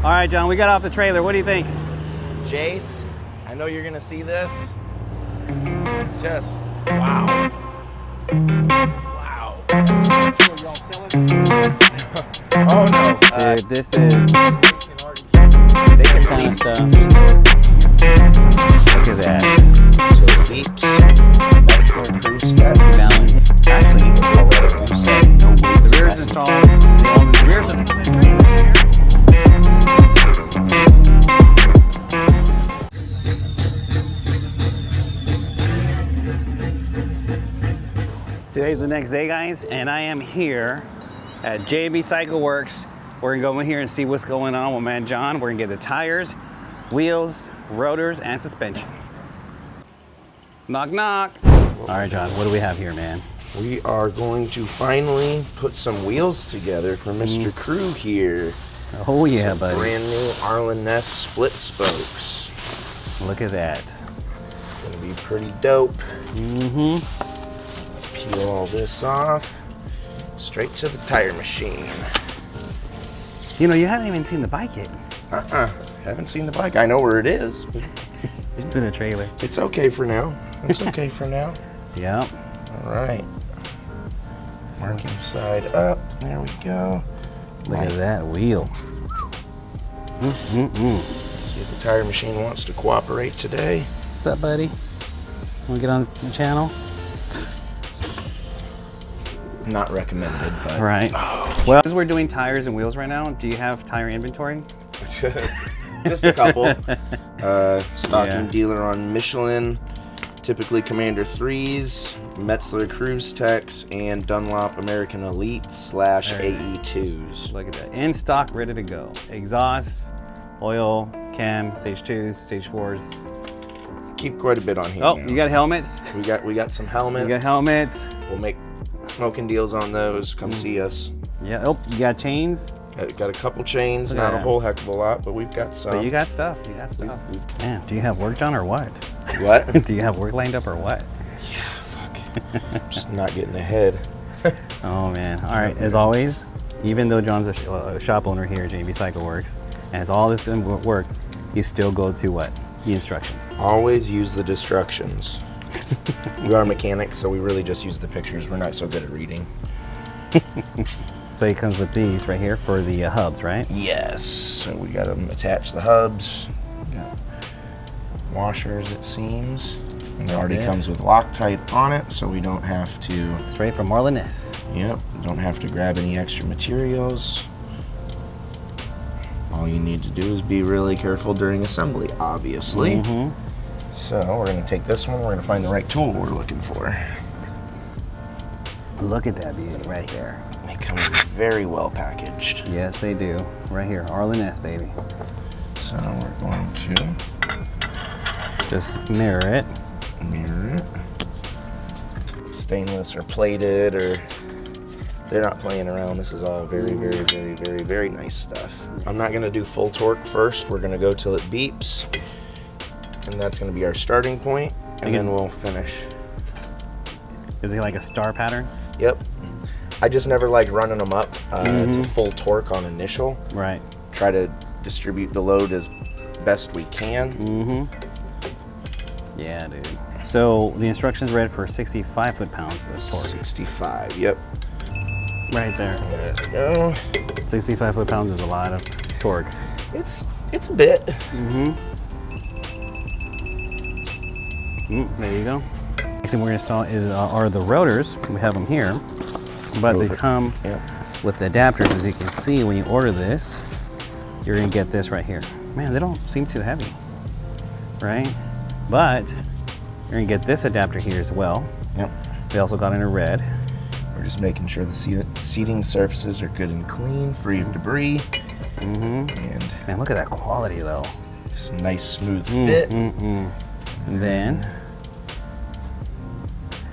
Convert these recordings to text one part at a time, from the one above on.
All right, John, we got off the trailer. What do you think? Jace, I know you're gonna see this. Just wow. Wow. Oh no. Dude, this is They can kind see of stuff. Look at that. so it beeps. That's for cruise steps. Balance. Actually, All that you said. no weight. The rear's installed. The rear's installed. Today's the next day, guys, and I am here at J&B Cycleworks. We're gonna go in here and see what's going on with man John. We're gonna get the tires, wheels, rotors, and suspension. Knock, knock. All right, John, what do we have here, man? We are going to finally put some wheels together for Mr. Crew here. Oh yeah, buddy. Brand new Arlen Ness Split Spokes. Look at that. Gonna be pretty dope. Mm-hmm. Peel all this off. Straight to the tire machine. You know, you haven't even seen the bike yet. Haven't seen the bike. I know where it is, but It's in a trailer. it's okay for now. It's okay for now. Yep. All right. Marking side up. There we go. Look at that wheel. Let's see if the tire machine wants to cooperate today. What's up, buddy? Want to get on the channel? Not recommended, but Right. Well, as we're doing tires and wheels right now, do you have tire inventory? just a couple. Stocking Yeah. dealer on Michelin, typically Commander 3s, Metzler Cruise Techs, and Dunlop American Elite / AE2s. Look at that. In stock, ready to go. Exhaust, oil, cam, stage 2s, stage 4s. Keep quite a bit on here. Oh, now. you got helmets? We got some helmets. You got helmets? We'll make smoking deals on those. Come see us. Yeah. Oh, you got chains? Got a couple chains, Look at not a that. whole heck of a lot, but we've got some. But you got stuff. You got stuff. Man, do you have work, John, or what? What? Do you have work lined up or what? Yeah, fuck. Just not getting ahead. Oh, man. All right. As always, even though John's a shop owner here at J&B Cycleworks and has all this work, you still go to what? The instructions. Always use the instructions. We are mechanics, so we really just use the pictures. We're not so good at reading. So it comes with these right here for the hubs, right? Yes. So we got them attach the hubs. We got washers, it seems. And it already Yes. comes with Loctite on it, so we don't have to. Straight from Arlen Ness. Yep. Don't have to grab any extra materials. All you need to do is be really careful during assembly, obviously. Mm-hmm. So we're going to take this one. We're going to find the right tool we're looking for. Look at that beauty right there. They come very well packaged. Yes, they do. Right here, Arlen Ness, baby. So we're going to Just mirror it. mirror it. Stainless or plated, or they're not playing around. This is all very, very, very, very, very nice stuff. I'm not going to do full torque first. We're going to go till it beeps, and that's going to be our starting point, and then we'll finish. Is it like a star pattern? Yep. I just never like running them up to full torque on initial. Right. Try to distribute the load as best we can. Mm-hmm. Yeah, dude. So the instructions read for 65 foot-pounds of torque. 65, yep. Right there. There we go. 65 foot-pounds is a lot of torque. It's a bit. There you go. Next thing we're gonna install are the rotors. We have them here, but they come with the adapters. As you can see, when you order this, you're gonna get this right here. Man, they don't seem too heavy, right? But you're gonna get this adapter here as well. Yep. They also got in a red. We're just making sure the seating surfaces are good and clean, free of debris. And Man, look at that quality though. just a nice smooth fit. Then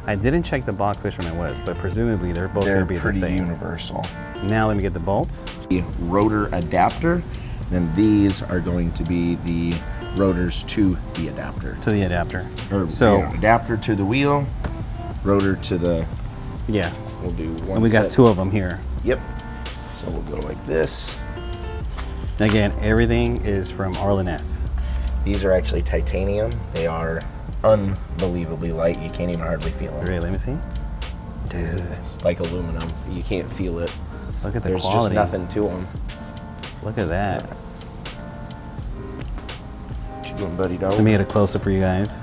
I didn't check the box which one it was, but presumably they're both They're gonna be the pretty same. universal. Now let me get the bolts. The rotor adapter, then these are going to be the rotors to the adapter. To the adapter. Or, So adapter to the wheel, rotor to the. yeah, We'll do one. and we got set. two of them here. Yep. So we'll go like this. Again, everything is from Arlen Ness. These are actually titanium. They are unbelievably light. You can't even hardly feel them. Really, let me see. Dude, It's like aluminum. You can't feel it. look at the There's quality. just nothing to them. Look at that. What you doing, buddy dog? Let me get a closer for you guys.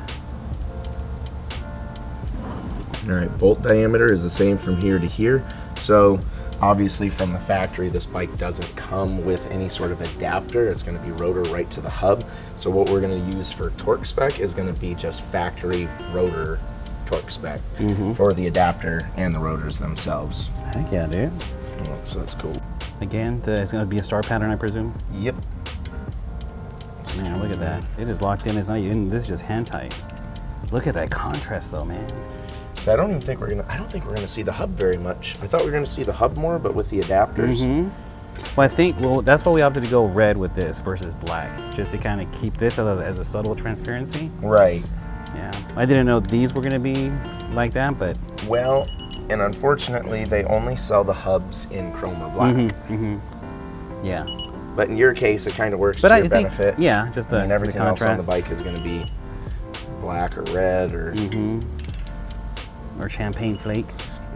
All right, bolt diameter is the same from here to here. So obviously from the factory, this bike doesn't come with any sort of adapter. It's going to be rotor right to the hub. So what we're going to use for torque spec is going to be just factory rotor torque spec for the adapter and the rotors themselves. Heck yeah, dude. So that's cool. Again, it's going to be a star pattern, I presume. Yep. Man, look at that. It is locked in. It's not even. This is just hand tight. Look at that contrast, though, man. So I don't think we're gonna see the hub very much. I thought we were gonna see the hub more, but with the adapters. Well, I think that's why we opted to go red with this versus black, just to kind of keep this as a subtle transparency. Right. Yeah, I didn't know these were gonna be like that, but Well, and unfortunately, they only sell the hubs in chrome or black. yeah. But in your case, it kind of works But to I your think, benefit. yeah, just the, I mean, everything the else on contrast. the bike is going to be black or red or Or champagne flake.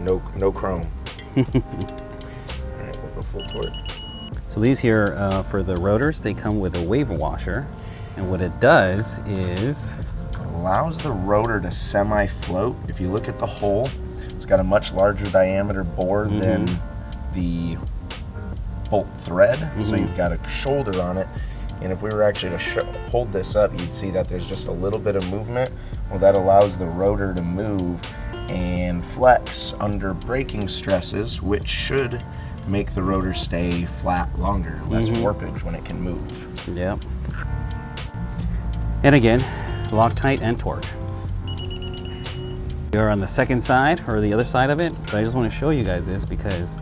no chrome. All right, we'll go full torque. So these here, for the rotors, they come with a wave washer. And what it does is, Allows the rotor to semi-float. If you look at the hole, it's got a much larger diameter bore than the bolt thread. So you've got a shoulder on it. And if we were actually to hold this up, you'd see that there's just a little bit of movement. Well, that allows the rotor to move and flex under braking stresses, which should make the rotor stay flat longer, less warpage when it can move. yep. And again, Loctite and torque. We are on the second side, or the other side of it, but I just want to show you guys this because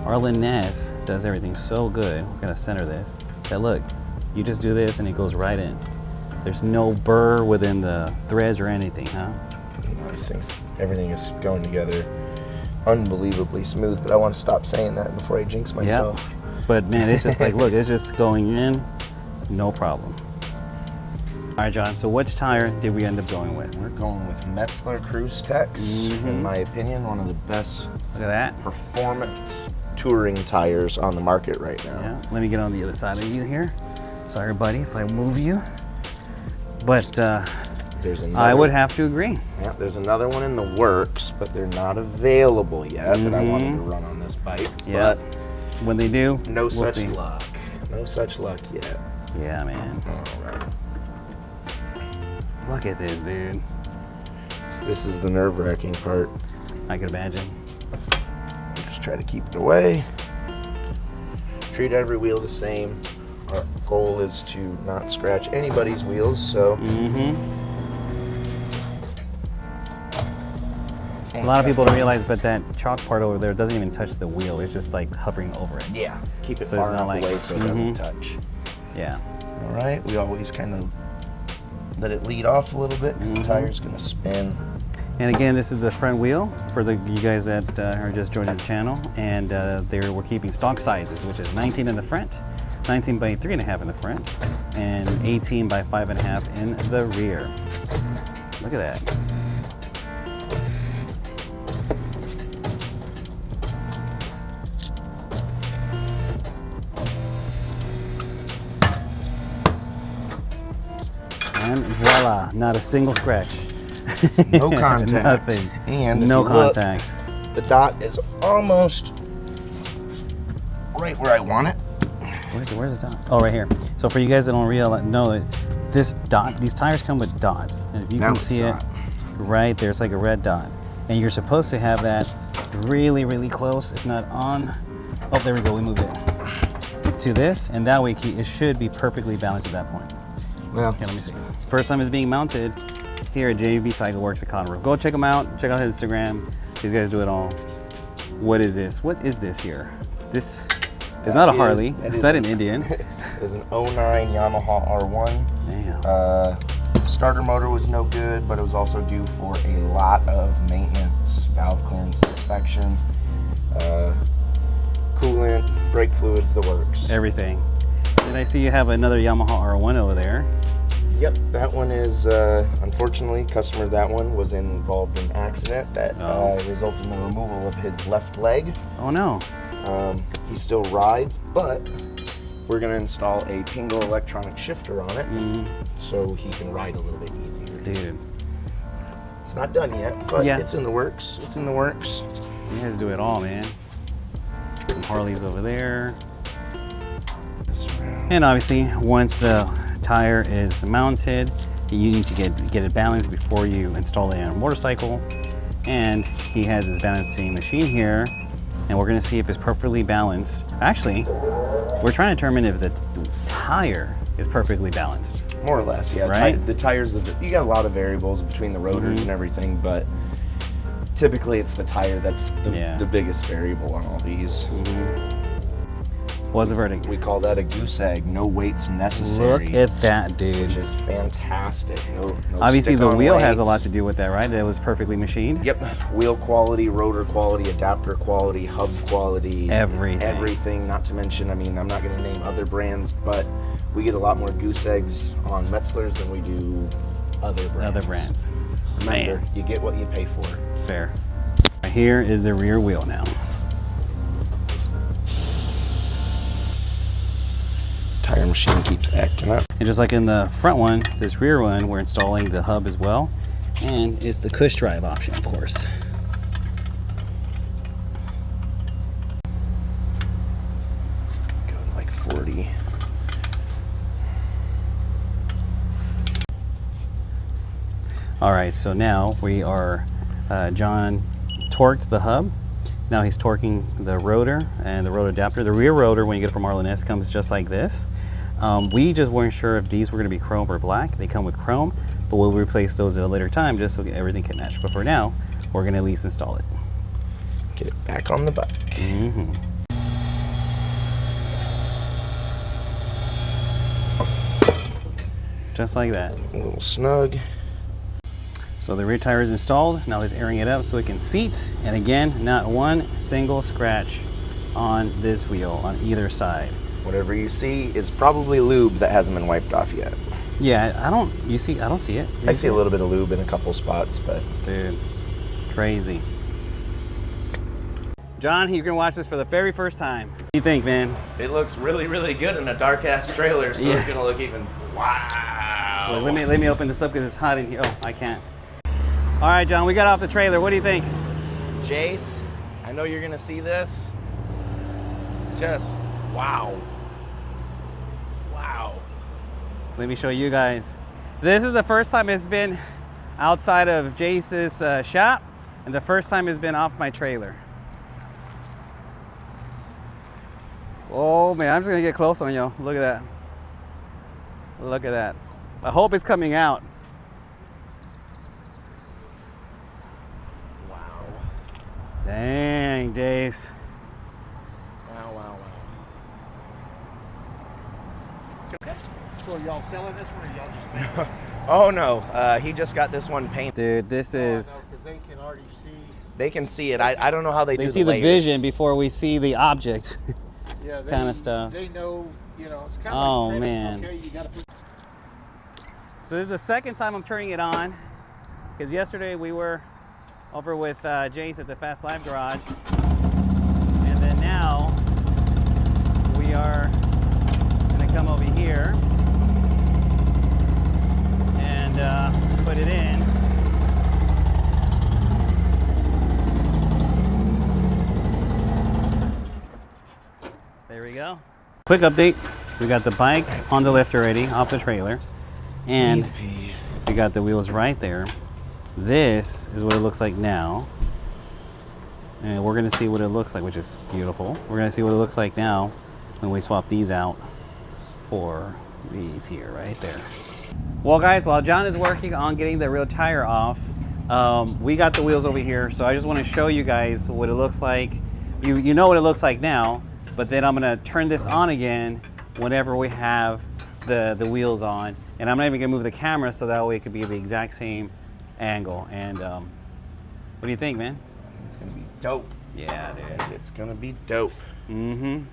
Arlen Ness does everything so good. We're gonna center this. That look, you just do this and it goes right in. There's no burr within the threads or anything, huh? These things, everything is going together unbelievably smooth, but I want to stop saying that before I jinx myself. But man, it's just like, look, it's just going in, no problem. All right, John, so which tire did we end up going with? We're going with Metzler Cruise Tex, in my opinion, one of the best Look at that. performance touring tires on the market right now. Yeah, let me get on the other side of you here. Sorry, buddy, if I move you. But There's another, I would have to agree. Yeah, there's another one in the works, but they're not available yet that I wanted to run on this bike. Yeah. But When they do, no we'll such see. luck. No such luck yet. Yeah, man. All right. Look at this, dude. So this is the nerve-wracking part. I could imagine. Just try to keep it away. Treat every wheel the same. Our goal is to not scratch anybody's wheels, so A lot of people don't realize, but that chalk part over there doesn't even touch the wheel. It's just like hovering over it. yeah, keep it So far it's not enough like- away so it doesn't touch. Yeah. All right, we always kind of let it lead off a little bit because the tire's gonna spin. And again, this is the front wheel for you guys that are just joining the channel. And we're keeping stock sizes, which is 19 in the front, 19 by 3.5 in the front, and 18 by 5.5 in the rear. Look at that. And voila, not a single scratch. No contact. Nothing. And if no you look, contact. the dot is almost right where I want it. Where's the dot? Oh, right here. So for you guys that don't know that these tires come with dots, and if you Now can it's see dot. it right there, it's like a red dot, and you're supposed to have that really, really close, if not on. Oh, there we go. We moved it to this, and that way it should be perfectly balanced at that point. Well, Okay, let me see. First time it's being mounted here at J&B Cycleworks at Conroe. Go check them out. Check out his Instagram. These guys do it all. What is this? What is this here? This is not a Harley. It's not an Indian. It's an 09 Yamaha R1. Damn. Starter motor was no good, but it was also due for a lot of maintenance, valve clearance inspection, coolant, brake fluids, the works. Everything. And I see you have another Yamaha R1 over there. Yep, that one is, unfortunately, customer, that one was involved in an accident that resulted in the removal of his left leg. Oh no. He still rides, but we're gonna install a Pingo electronic shifter on it so he can ride a little bit easier. Dude. It's not done yet, but it's in the works. It's in the works. You guys do it all, man. Some Harleys over there. And obviously, once the tire is mounted, you need to get it balanced before you install it on a motorcycle. And he has his balancing machine here, and we're gonna see if it's perfectly balanced. Actually, we're trying to determine if the tire is perfectly balanced. More or less, yeah. Right? The tires, you got a lot of variables between the rotors and everything, but typically it's the tire that's the biggest variable on all these. What's the verdict? We call that a goose egg, no weights necessary. Look at that, dude. Which is fantastic. No Obviously, the wheel weights. has a lot to do with that, right? That was perfectly machined. Yep. Wheel quality, rotor quality, adapter quality, hub quality. Everything. Everything. Not to mention, I mean, I'm not going to name other brands, but we get a lot more goose eggs on Metzler's than we do other brands. Remember, you get what you pay for. Fair. Here is the rear wheel now. Tire machine keeps acting up. And just like in the front one, this rear one, we're installing the hub as well. And it's the push drive option, of course. Go to like 40. All right, so now we are, John torqued the hub. Now he's torquing the rotor and the rotor adapter. The rear rotor, when you get it from Arlen Ness, comes just like this. We just weren't sure if these were gonna be chrome or black. They come with chrome, but we'll replace those at a later time just so everything can match. But for now, we're gonna at least install it. Get it back on the bike. Just like that. A little snug. So the rear tire is installed. Now he's airing it up so it can seat. And again, not one single scratch on this wheel on either side. Whatever you see is probably lube that hasn't been wiped off yet. Yeah, I don't see it. I see a little bit of lube in a couple spots, but. Dude, crazy. John, you're gonna watch this for the very first time. What do you think, man? It looks really, really good in a dark ass trailer, so it's gonna look even, wow. Well, let me open this up because it's hot in here. Oh, I can't. All right, John, we got off the trailer. What do you think? Jace, I know you're gonna see this. Just, wow. Wow. Let me show you guys. This is the first time it's been outside of Jace's shop, and the first time it's been off my trailer. Oh man, I'm just gonna get close on y'all. Look at that. Look at that. I hope it's coming out. Wow. Dang, Jace. Wow, wow, wow. Okay. So are y'all selling this one or y'all just making it? Oh no, he just got this one painted. Dude, this is... Because they can already see. They can see it. I don't know how they do see the layers. vision before we see the object. Yeah, kind of stuff. They know, you know, it's kind Oh, of like man. Okay, you gotta put. So this is the second time I'm turning it on, because yesterday we were over with Jace at the Fast Live Garage, and then now we are gonna come over here and put it in. There we go. Quick update, we got the bike on the lift already, off the trailer, and we got the wheels right there. This is what it looks like now. And we're gonna see what it looks like, which is beautiful. We're gonna see what it looks like now when we swap these out for these here, right there. Well guys, while John is working on getting the rear tire off, we got the wheels over here, so I just wanna show you guys what it looks like. You know what it looks like now, but then I'm gonna turn this on again whenever we have the wheels on. And I'm not even gonna move the camera so that way it could be the exact same angle. And what do you think, man? It's gonna be dope. Yeah, dude. It's gonna be dope. Mm-hmm.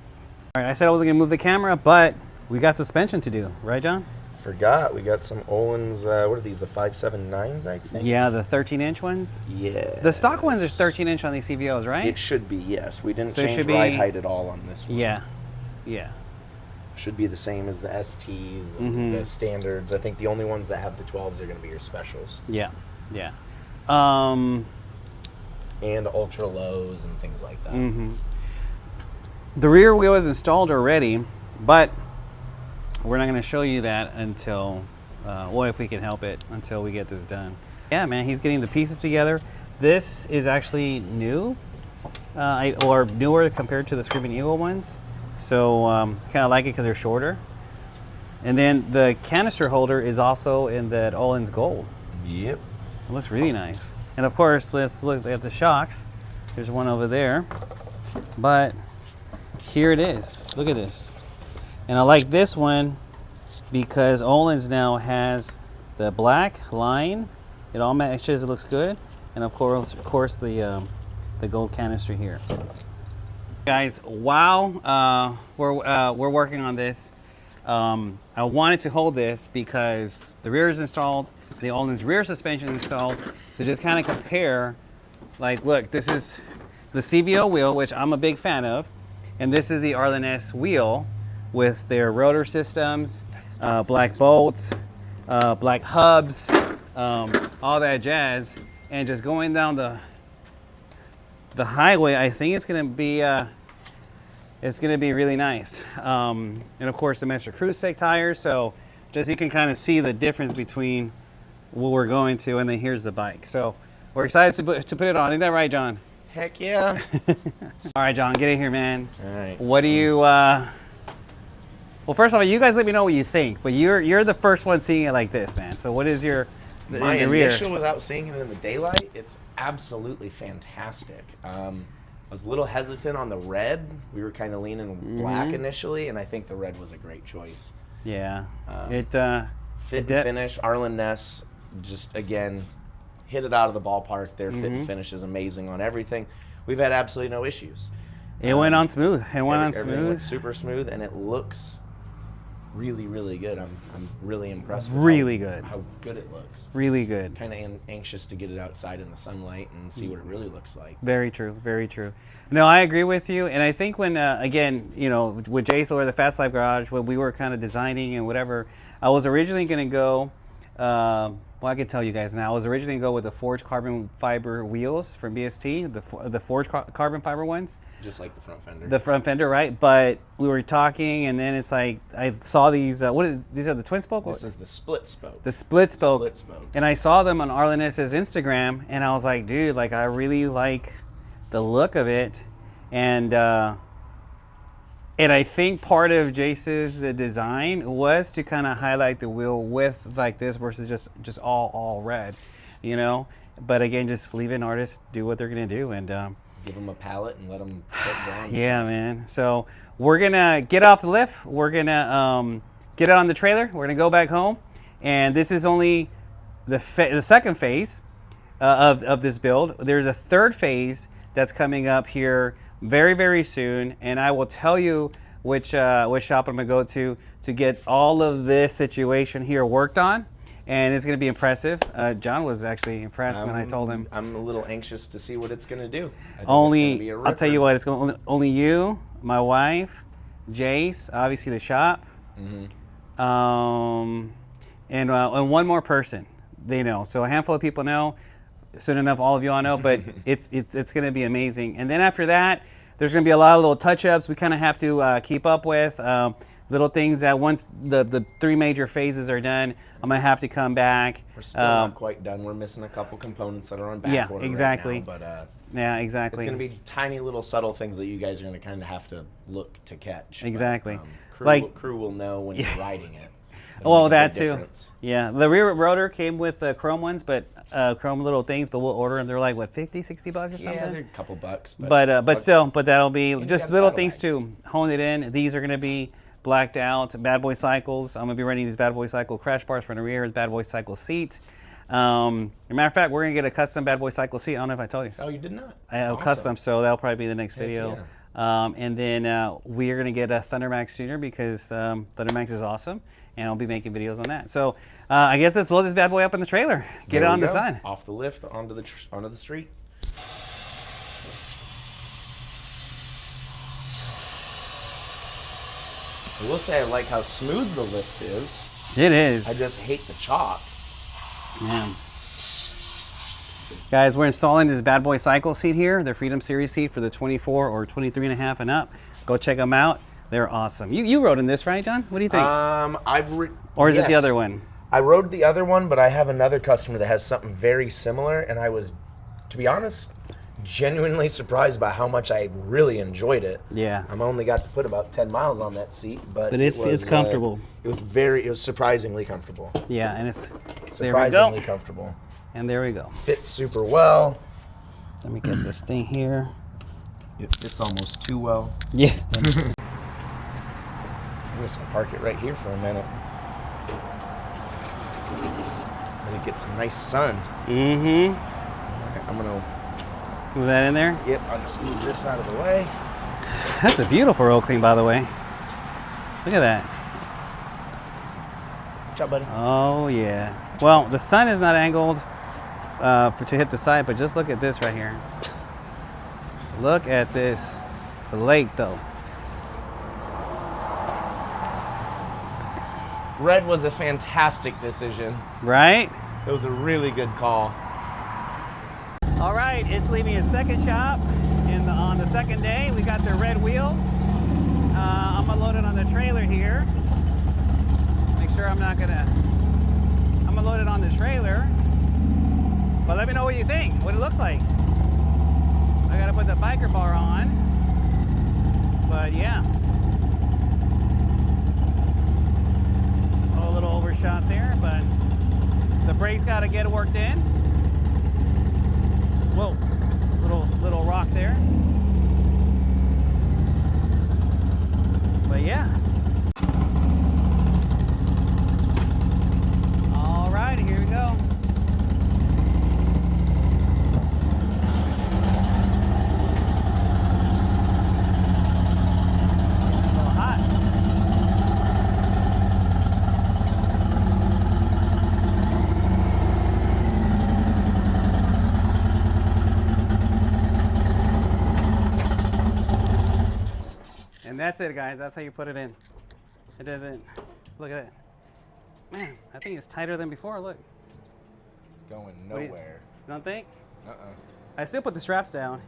All right, I said I wasn't gonna move the camera, but we got suspension to do, right, John? Forgot, we got some Olin's, what are these, the 579s, I think? Yeah, the 13-inch ones. Yeah. The stock ones are 13-inch on these CVOs, right? It should be, yes. We didn't So it change should be- ride height at all on this one. Yeah, yeah. Should be the same as the STs and Mm-hmm. the standards. I think the only ones that have the 12s are going to be your specials. Yeah, yeah. And ultra lows and things like that. Mm-hmm. The rear wheel is installed already, but we're not going to show you that until, well, if we can help it, until we get this done. Yeah, man, he's getting the pieces together. This is actually new, or newer compared to the Screaming Eagle ones. So kind of like it because they're shorter. And then the canister holder is also in that Olin's gold. Yep. It looks really nice. And of course, let's look at the shocks. There's one over there. But here it is. Look at this. And I like this one because Olin's now has the black line. It all matches, it looks good. And of course the gold canister here. Guys, while we're working on this, I wanted to hold this because the rear is installed, the Olin's rear suspension is installed. So just kind of compare, like, look, this is the CVO wheel, which I'm a big fan of, and this is the Arlen Ness wheel with their rotor systems, black bolts, black hubs, all that jazz, and just going down the highway, I think it's gonna be really nice. And of course, the Metro Cruise Tech tires. So just you can kind of see the difference between what we're going to, and then here's the bike. So we're excited to put it on. Isn't that right, John? Heck yeah. All right, John, get in here, man. All right. What do you? Well, first of all, you guys let me know what you think. But you're the first one seeing it like this, man. So what is your My your rear? initial, without seeing it in the daylight, it's absolutely fantastic. I was a little hesitant on the red. We were kind of leaning black initially, and I think the red was a great choice. Yeah. Fit and finish, Arlen Ness, just again, hit it out of the ballpark. Their fit and finish is amazing on everything. We've had absolutely no issues. It went on smooth. It went on Everything smooth. went super smooth, and it looks really, really good. I'm really impressed with Really good. how good it looks. Really good. Kind of anxious to get it outside in the sunlight and see what it really looks like. Very true. Very true. No, I agree with you. And I think when, again, you know, with Jace or the Fast Life Garage, when we were kind of designing and whatever, I was originally going to go, well, I can tell you guys now, I was originally going to go with the forged carbon fiber wheels from BST, the forged carbon fiber ones. Just like the front fender. The front fender, right? But we were talking, and then it's like, I saw these, these are the twin spoke? This is the split spoke. The split spoke. Split spoke. And I saw them on Arlen Ness's Instagram, and I was like, dude, like, I really like the look of it. And I think part of Jace's design was to kind of highlight the wheel with like this versus just all red, you know? But again, just leave an artist do what they're gonna do, and Give them a palette and let them put down. yeah, man. So we're gonna get off the lift. We're gonna get it on the trailer. We're gonna go back home, and this is only the second phase of this build. There's a third phase that's coming up here very, very soon, and I will tell you which shop I'm gonna go to get all of this situation here worked on, and it's gonna be impressive. John was actually impressed when I told him. I'm a little anxious to see what it's going to do. I think it's Only, gonna be a I'll tell you ripper. what, it's going only you, my wife, Jace, obviously the shop, and one more person. They know, so a handful of people know. Soon enough, all of you all know, but it's going to be amazing. And then after that, there's going to be a lot of little touch-ups we kind of have to keep up with. Little things that once the three major phases are done, I'm going to have to come back. We're still not quite done. We're missing a couple components that are on back order exactly. right now, but yeah, exactly. it's going to be tiny little subtle things that you guys are going to kind of have to look to catch. Exactly. But, crew will know when you're riding it. Well, It'll make a that big too. difference. Yeah, the rear rotor came with chrome ones, but chrome little things, but we'll order them. They're like, what, 50, 60 bucks or something? Yeah, they're a couple bucks. But still, that'll be just got a little satellite. things to hone it in. These are going to be blacked out Bad Boy Cycles. I'm going to be running these Bad Boy Cycle crash bars for the rear, Bad Boy Cycle seat. As a matter of fact, we're going to get a custom Bad Boy Cycle seat. I don't know if I told you. Oh, you did not? I have Awesome. custom, so that'll probably be the next video. And then we are going to get a Thundermax tuner because Thundermax is awesome, and I'll be making videos on that. So I guess let's load this bad boy up in the trailer. Get it on the side. Off the lift onto the street. I will say I like how smooth the lift is. It is. I just hate the chalk. Man. Guys, we're installing this bad boy cycle seat here, the Freedom Series seat for the 24 or 23 and a half and up. Go check them out. They're awesome. You rode in this, right, John? What do you think? Or is it the other one? I rode the other one, but I have another customer that has something very similar, and I was, to be honest, genuinely surprised by how much I really enjoyed it. Yeah. I only got to put about 10 miles on that seat, but it's comfortable. It was surprisingly comfortable. Yeah, and it's surprisingly comfortable. And there we go. Fits super well. Let me get this thing here. It fits almost too well. Yeah. I'm just gonna park it right here for a minute. I'm gonna get some nice sun. Mm-hmm. Right, I'm gonna move that in there. Yep, I'll just move this out of the way. That's a beautiful roll clean, by the way. Look at that. Good job, buddy. Oh yeah. Well, the sun is not angled to hit the side, but just look at this right here. Look at this. The lake, though. Red was a fantastic decision. Right? It was a really good call. All right, it's leaving its second shop on the second day. We got the red wheels. I'm gonna load it on the trailer here. Make sure I'm gonna load it on the trailer. But let me know what you think, what it looks like. I gotta put the biker bar on. But yeah. A little overshot there, but the brakes gotta get worked in. Whoa, little rock there. But yeah. All right, here we go. A little hot. And that's it, guys. That's how you put it in. It doesn't, look at that. Man, I think it's tighter than before, look. It's going nowhere. You don't think? Uh-uh. I still put the straps down.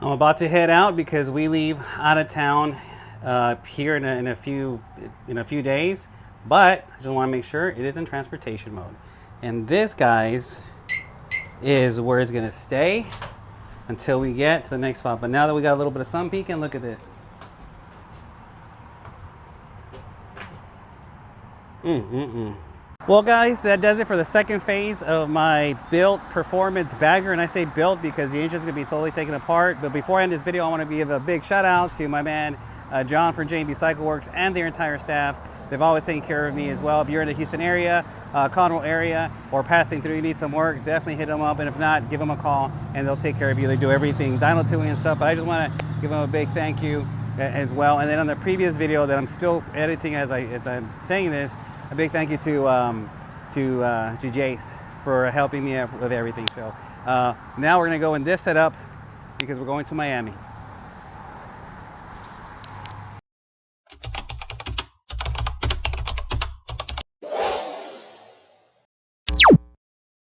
I'm about to head out because we leave out of town here in a few days. But I just want to make sure it is in transportation mode. And this, guys, is where it's gonna stay until we get to the next spot. But now that we got a little bit of sun peeking, look at this. Well, guys, that does it for the second phase of my built performance bagger. And I say built because the engine's gonna be totally taken apart. But before I end this video, I want to give a big shout out to my man John from J&B Cycleworks and their entire staff. They've always taken care of me as well. If you're in the Houston area, Conroe area, or passing through, you need some work, definitely hit them up. And if not, give them a call and they'll take care of you. They do everything, dyno tuning and stuff. But I just want to give them a big thank you as well. And then on the previous video that I'm still editing as I'm saying this, a big thank you to Jace for helping me with everything. So now we're gonna go in this setup because we're going to Miami.